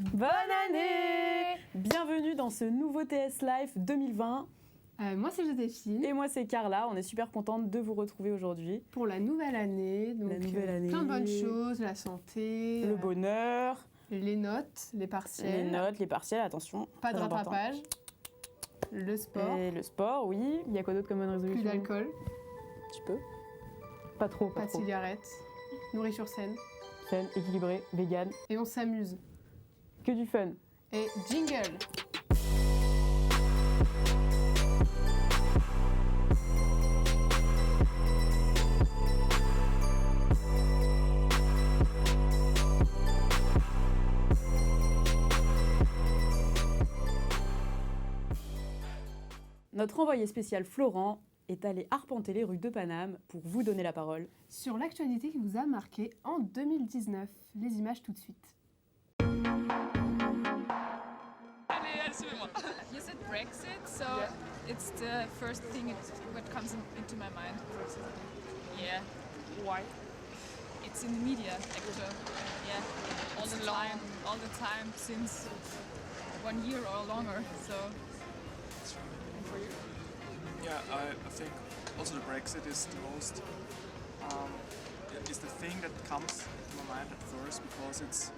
Bonne année! Bienvenue dans ce nouveau TS Life 2020. Moi c'est Joséphine. Et moi c'est Carla. On est super contente de vous retrouver aujourd'hui. Pour la nouvelle année. Donc, plein de bonnes choses, la santé. Le bonheur. Les notes, les partiels. Les partiels, attention. Pas de rattrapage. Le sport. Et le sport, oui. Il y a quoi d'autre comme bonne résolution? Plus d'alcool. Un petit peu. Pas trop, pas trop. De cigarettes. Nourriture saine. Saine, équilibrée, vegan. Et on s'amuse. Que du fun. Et jingle! Notre envoyé spécial Florent est allé arpenter les rues de Paname pour vous donner la parole. Sur l'actualité qui vous a marqué en 2019. Les images tout de suite. You said Brexit, so it's the first thing what comes into my mind. Yeah. Why? It's in the media, actually. Yeah. All the time since 1 year or longer. So. And for you? Yeah, I think also the Brexit is the most is the thing that comes to my mind at first because it's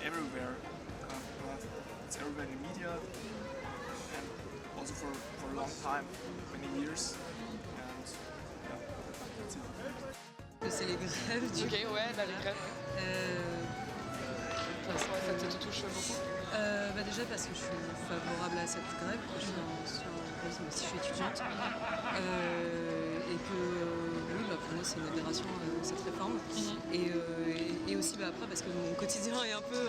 everywhere. It's everywhere in the media and also for a long time, many years. And yeah, that's it. C'est les grèves du... Ok, ouais, bah, les grèves. Ça te touche beaucoup? Déjà parce que je suis favorable à cette grève, je suis sur un grève même si je suis étudiante. Et que pour moi c'est une aberration cette réforme. Et aussi après parce que mon quotidien est un peu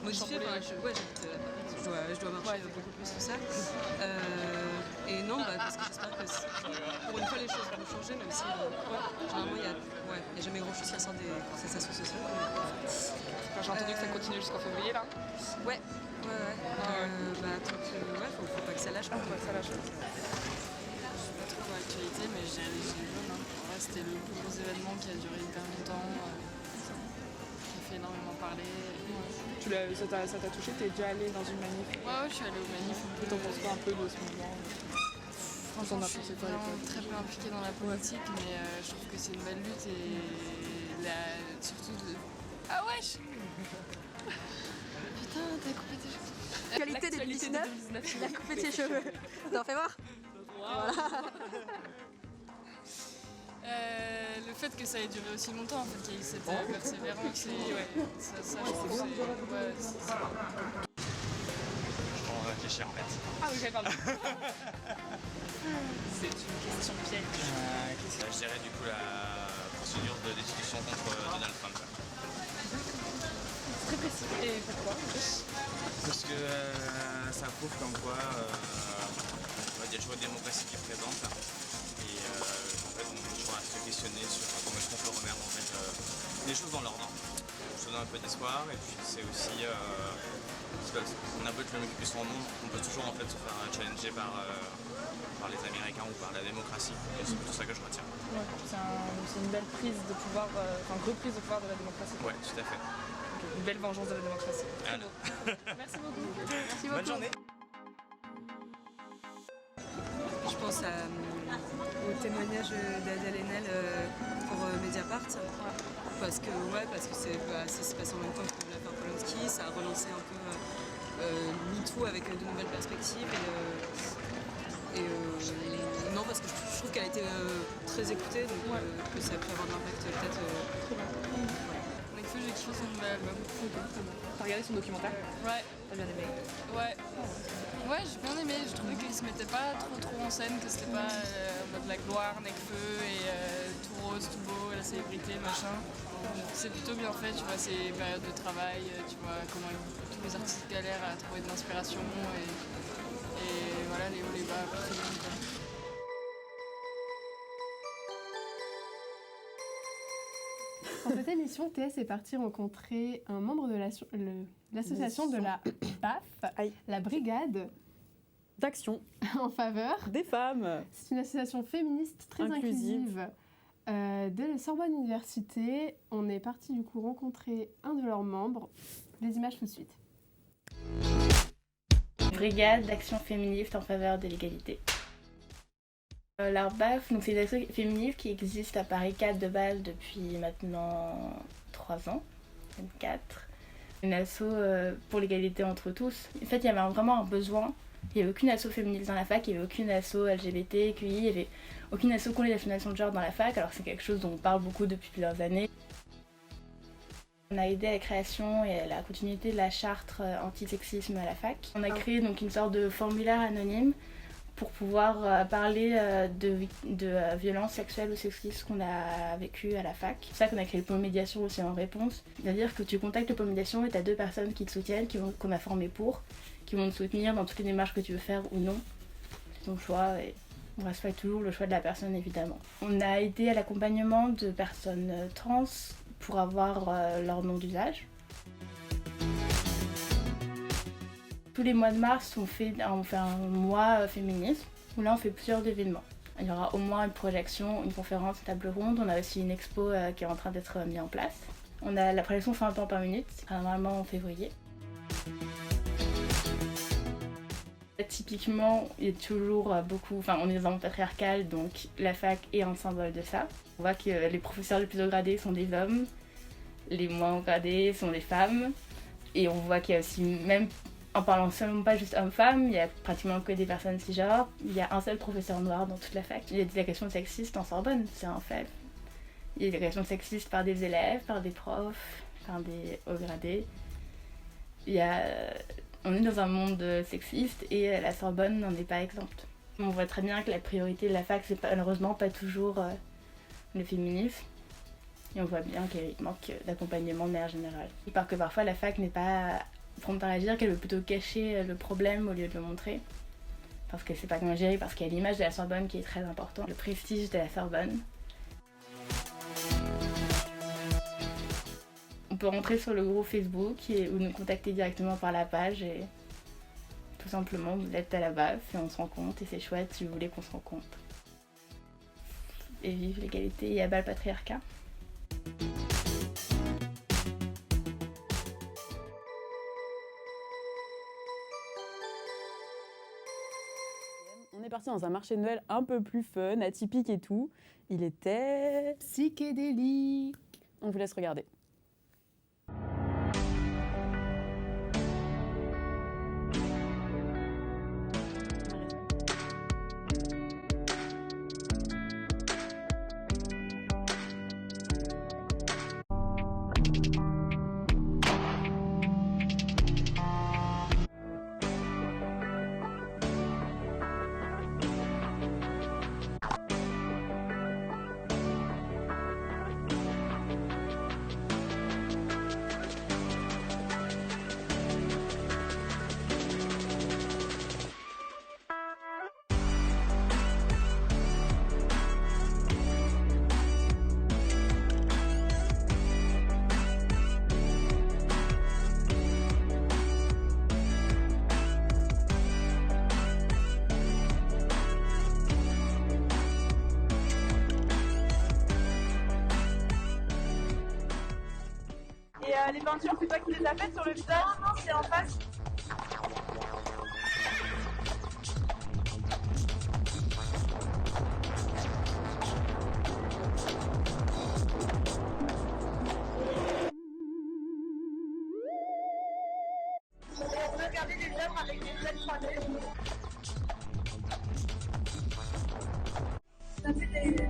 modifié. J'habite à Paris, je dois marcher beaucoup plus que ça. Et non, parce que j'espère que pour une fois les choses vont changer, même si généralement il n'y a jamais grand chose qui ressort des contestations sociales. J'ai entendu que ça continue jusqu'en février là. Ouais. Faut pas que ça lâche. Faut pas que ça lâche. Pas trop l'actualité, mais j'ai les Gilets jaunes. En vrai, c'était le plus gros événement qui a duré hyper longtemps, qui a fait énormément parler. Ça t'a touché? T'es déjà allé dans une manif? Ouais, je suis allée aux manifs. Et t'en penses quoi un peu de ce mouvement? Franchement, je suis vraiment très peu impliquée dans la politique, mais je trouve que c'est une belle lutte et surtout de... Ah wesh! Putain, t'as coupé tes cheveux. L'actualité de 2019, il a coupé ses cheveux. T'en fais voir? Voilà. Le fait que ça ait duré aussi longtemps, en fait, qu'il y ait eu cette persévérance, ça je trouve que c'est... Je vais en réfléchir en fait. Ah ok, pardon. C'est une question piège. Je dirais du coup la procédure de destitution contre Donald Trump. Très précis. Et pourquoi? Parce que ça prouve comme quoi il y a toujours une démocratie qui est présente et en fait on est toujours à se questionner sur comment est-ce qu'on peut remettre en fait, les choses dans l'ordre. Ça donne un peu d'espoir et puis c'est aussi on a beau être le mec le plus grand monde, on peut toujours en fait se faire challenger par les Américains ou par la démocratie et c'est plutôt ça que je retiens. Ouais, c'est une belle prise de pouvoir, reprise de pouvoir de la démocratie. Ouais, tout à fait. Une belle vengeance de la démocratie. Voilà. Merci beaucoup. Merci beaucoup. Bonne journée. Je pense au témoignage d'Adèle Haenel pour Mediapart. Parce que ça s'est passé en même temps que l'affaire Polanski, ça a relancé un peu MeToo avec de nouvelles perspectives. Non, parce que je trouve qu'elle a été très écoutée, donc que ça a pu avoir de l'impact peut-être. Avec Feu, j'ai kiffé son nouvel album. T'as regardé son documentaire? Ouais. T'as bien aimé? Ouais, j'ai bien aimé. Je trouvais qu'il se mettait pas trop en scène, que c'était pas en mode la gloire, Necfeu et tout rose, tout beau, la célébrité, machin. C'est plutôt bien fait, tu vois, ces périodes de travail, tu vois comment tous les artistes galèrent à trouver de l'inspiration et voilà, les hauts, les bas, tout le monde, quoi. Dans cette émission, TS est parti rencontrer un membre de l'association de la BAF, la Brigade d'action en faveur des femmes. C'est une association féministe très inclusive. De la Sorbonne Université, on est parti du coup rencontrer un de leurs membres Les images tout de suite. Brigade d'action féministe en faveur de l'égalité. L'ARBAF, c'est une asso féministe qui existe à Paris 4 de base depuis maintenant 3 ans, 24. Une asso pour l'égalité entre tous. En fait, il y avait vraiment un besoin. Il n'y avait aucune asso féministe dans la fac, il n'y avait aucune asso LGBT, QI, il n'y avait aucune asso contre les affirmations de genre dans la fac, alors que c'est quelque chose dont on parle beaucoup depuis plusieurs années. On a aidé à la création et à la continuité de la charte anti-sexisme à la fac. On a créé donc une sorte de formulaire anonyme pour pouvoir parler de violences sexuelles ou sexistes qu'on a vécues à la fac. C'est ça qu'on a créé le pôle médiation aussi en réponse. C'est-à-dire que tu contactes le pôle médiation et tu as 2 personnes qui te soutiennent, qu'on a formées qui vont te soutenir dans toutes les démarches que tu veux faire ou non. C'est ton choix et on respecte toujours le choix de la personne évidemment. On a aidé à l'accompagnement de personnes trans pour avoir leur nom d'usage. Tous les mois de mars, on fait un mois féminisme, où là on fait plusieurs événements. Il y aura au moins une projection, une conférence, une table ronde, on a aussi une expo qui est en train d'être mise en place. On a la projection fait un temps par minute, normalement en février. Typiquement, il y a toujours beaucoup, on est dans un monde patriarcal, donc la fac est un symbole de ça. On voit que les professeurs les plus haut gradés sont des hommes, les moins haut gradés sont des femmes, et on voit qu'il y a aussi, même en parlant seulement pas juste hommes-femmes, il y a pratiquement que des personnes cisgenres, il y a un seul professeur noir dans toute la fac. Il y a des agressions sexistes en Sorbonne, c'est un fait. Il y a des agressions sexistes par des élèves, par des profs, par des hauts gradés. On est dans un monde sexiste et la Sorbonne n'en est pas exempte. On voit très bien que la priorité de la fac, c'est malheureusement pas toujours le féminisme. Et on voit bien qu'il manque d'accompagnement de manière générale. Parce que parfois la fac n'est pas prompte à agir, qu'elle veut plutôt cacher le problème au lieu de le montrer. Parce qu'elle sait pas comment gérer, parce qu'il y a l'image de la Sorbonne qui est très importante, le prestige de la Sorbonne. On peut rentrer sur le groupe Facebook ou nous contacter directement par la page et tout simplement vous êtes à la BAF et on se rencontre et c'est chouette si vous voulez qu'on se rencontre. Et vive l'égalité et abat le patriarcat. On est parti dans un marché de Noël un peu plus fun, atypique et tout. Il était psychédélique. On vous laisse regarder. Les peintures, c'est toi qui les as faites sur le visage? Non, c'est en face. On a regardé les œuvres avec des ailes 3D. Ça c'était...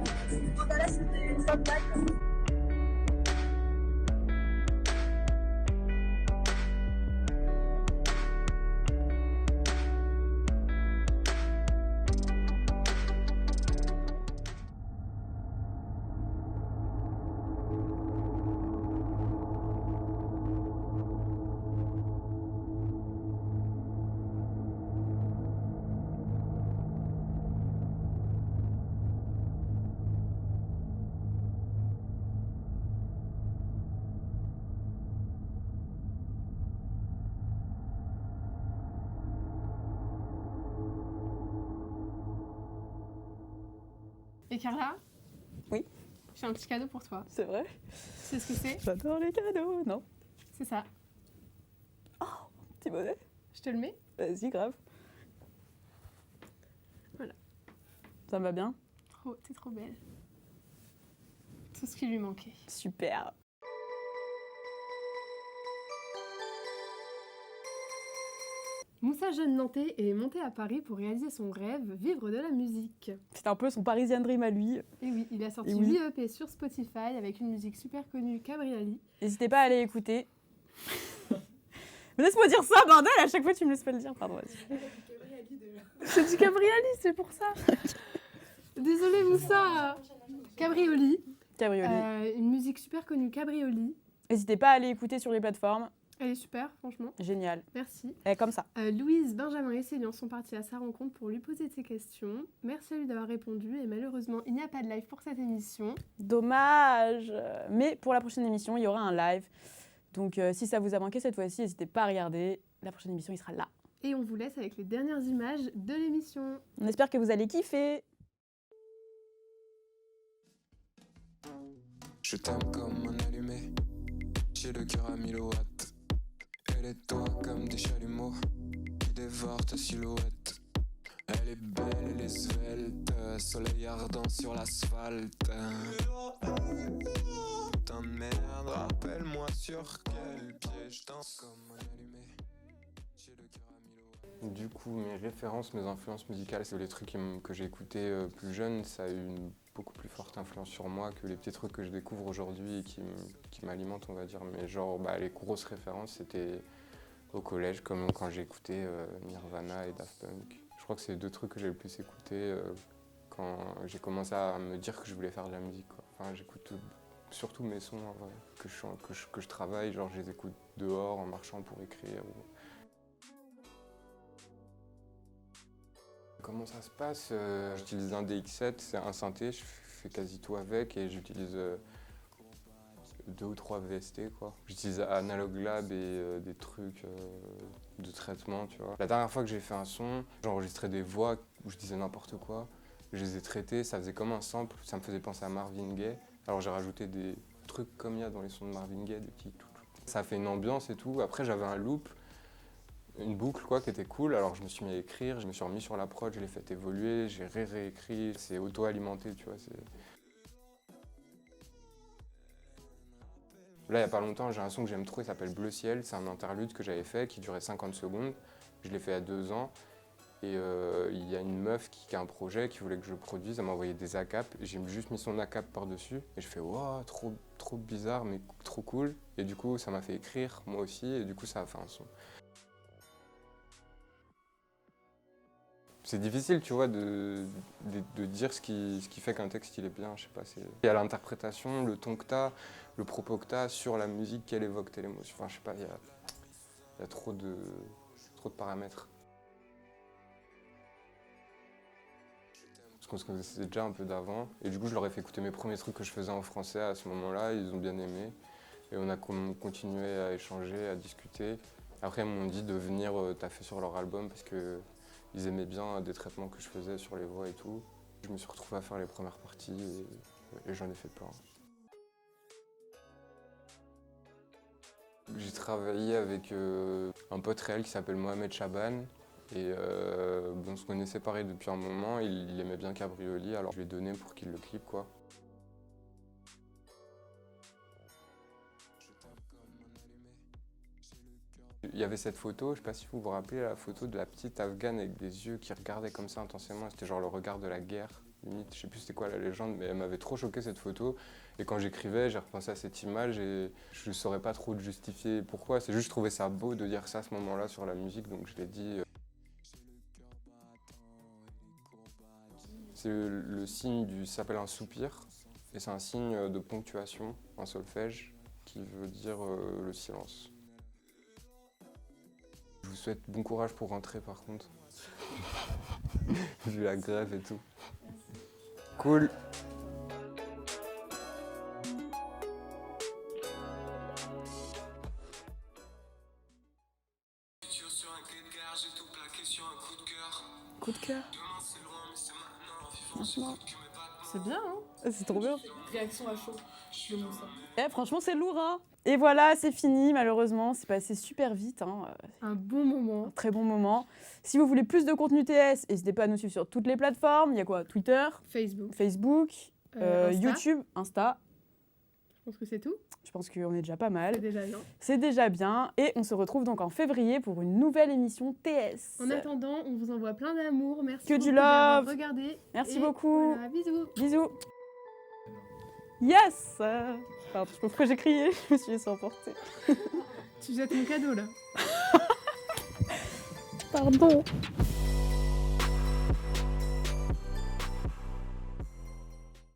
Là, c'était une bonne blague. Et Carla? Oui. J'ai un petit cadeau pour toi. C'est vrai? C'est ce que c'est? J'adore les cadeaux, non? C'est ça. petit bonnet. Je te le mets? Vas-y, grave. Voilà. Ça me va bien? T'es trop belle. Tout ce qui lui manquait. Super. Moussa, jeune nantais, est monté à Paris pour réaliser son rêve, vivre de la musique. C'est un peu son Parisian Dream à lui. Et oui, il a sorti Et oui. 8 EP sur Spotify avec une musique super connue, Cabrioli. N'hésitez pas à aller écouter. Mais laisse-moi dire ça, bordel, à chaque fois tu me laisses pas le dire, pardon. C'est du Cabrioli, c'est pour ça. Désolée Moussa. Cabrioli. Cabrioli. Une musique super connue, Cabrioli. N'hésitez pas à aller écouter sur les plateformes. Elle est super, franchement. Génial. Merci. Elle est comme ça. Louise, Benjamin et Célian sont partis à sa rencontre pour lui poser ses questions. Merci à lui d'avoir répondu et malheureusement, il n'y a pas de live pour cette émission. Dommage. Mais pour la prochaine émission, il y aura un live. Donc si ça vous a manqué cette fois-ci, n'hésitez pas à regarder. La prochaine émission, il sera là. Et on vous laisse avec les dernières images de l'émission. On espère que vous allez kiffer. Je t'aime comme un allumé, j'ai le cœur à 1000 watts. Elle est toi comme des chalumeaux qui dévorent ta silhouette. Elle est belle, elle est svelte, soleil ardent sur l'asphalte. Putain de merde, rappelle-moi sur quel pied je danse comme un allumé. J'ai le cœur à 1000 watts. Du coup, mes références, mes influences musicales, c'est les trucs que j'ai écoutés plus jeune. Ça a eu une beaucoup plus forte influence sur moi que les petits trucs que je découvre aujourd'hui et qui m'alimentent, on va dire. Mais genre, les grosses références, c'était au collège, comme quand j'ai écouté Nirvana et Daft Punk. Je crois que c'est les deux trucs que j'ai le plus écouté quand j'ai commencé à me dire que je voulais faire de la musique, quoi. Enfin, j'écoute surtout mes sons que je travaille, genre je les écoute dehors, en marchant pour écrire. Comment ça se passe? J'utilise un DX7, c'est un synthé, je fais quasi tout avec et j'utilise 2 ou 3 VST, quoi. J'utilise Analog Lab et des trucs de traitement, tu vois. La dernière fois que j'ai fait un son, j'enregistrais des voix où je disais n'importe quoi. Je les ai traitées, ça faisait comme un sample, ça me faisait penser à Marvin Gaye. Alors j'ai rajouté des trucs comme il y a dans les sons de Marvin Gaye, des petits tout. Ça fait une ambiance et tout. Après j'avais un loop, une boucle quoi qui était cool, alors je me suis mis à écrire, je me suis remis sur la prod, je l'ai fait évoluer, j'ai réécrit, c'est auto-alimenté, tu vois. Là, il n'y a pas longtemps, j'ai un son que j'aime trop, il s'appelle Bleu Ciel, c'est un interlude que j'avais fait qui durait 50 secondes, je l'ai fait il y a 2 ans, et il y a une meuf qui a un projet, qui voulait que je le produise, elle m'a envoyé des ACAP, et j'ai juste mis son ACAP par-dessus, et je fais wow, trop bizarre, mais trop cool, et du coup ça m'a fait écrire, moi aussi, et du coup ça a fait un son. C'est difficile, tu vois, de dire ce qui fait qu'un texte il est bien, je sais pas. Il y a l'interprétation, le ton que t'as, le propos que t'as sur la musique qu'elle évoque telle émotion. Enfin, je sais pas, il y a trop de paramètres. Parce qu'on se connaissait déjà un peu d'avant, et du coup je leur ai fait écouter mes premiers trucs que je faisais en français à ce moment-là, ils ont bien aimé. Et on a continué à échanger, à discuter. Après ils m'ont dit de venir taffer sur leur album parce que ils aimaient bien des traitements que je faisais sur les voix et tout. Je me suis retrouvé à faire les premières parties et j'en ai fait plein. J'ai travaillé avec un pote réel qui s'appelle Mohamed Chaban. Et on se connaissait pareil depuis un moment, il aimait bien Cabrioli, alors je lui ai donné pour qu'il le clippe, quoi. Il y avait cette photo, je sais pas si vous vous rappelez, la photo de la petite Afghane avec des yeux qui regardaient comme ça intensément, c'était genre le regard de la guerre, limite, je sais plus c'était quoi la légende, mais elle m'avait trop choqué cette photo. Et quand j'écrivais, j'ai repensé à cette image et je saurais pas trop justifier pourquoi, c'est juste je trouvais ça beau de dire ça à ce moment-là sur la musique, donc je l'ai dit. C'est le signe ça s'appelle un soupir, et c'est un signe de ponctuation, un solfège, qui veut dire le silence. Je vous souhaite bon courage pour rentrer par contre, vu la grève et tout. Cool. Coup de cœur. Maintenant, C'est bien, hein. C'est trop bien. Réaction à chaud, le Moussa. Franchement, c'est lourd, hein. Et voilà, c'est fini, malheureusement. C'est passé super vite, hein. Un bon moment. Un très bon moment. Si vous voulez plus de contenu TS, n'hésitez pas à nous suivre sur toutes les plateformes. Il y a quoi? Twitter, Facebook, Insta. YouTube, Insta. Je pense que c'est tout. Je pense qu'on est déjà pas mal. C'est déjà bien. C'est déjà bien. Et on se retrouve donc en février pour une nouvelle émission TS. En attendant, on vous envoie plein d'amour. Merci Que beaucoup du d'avoir love. regardé. Merci Et beaucoup. Voilà, bisous. Bisous. Yes. Pardon, je sais pas pourquoi j'ai crié. Je me suis laissée emporter. Tu jettes mon cadeau là. Pardon.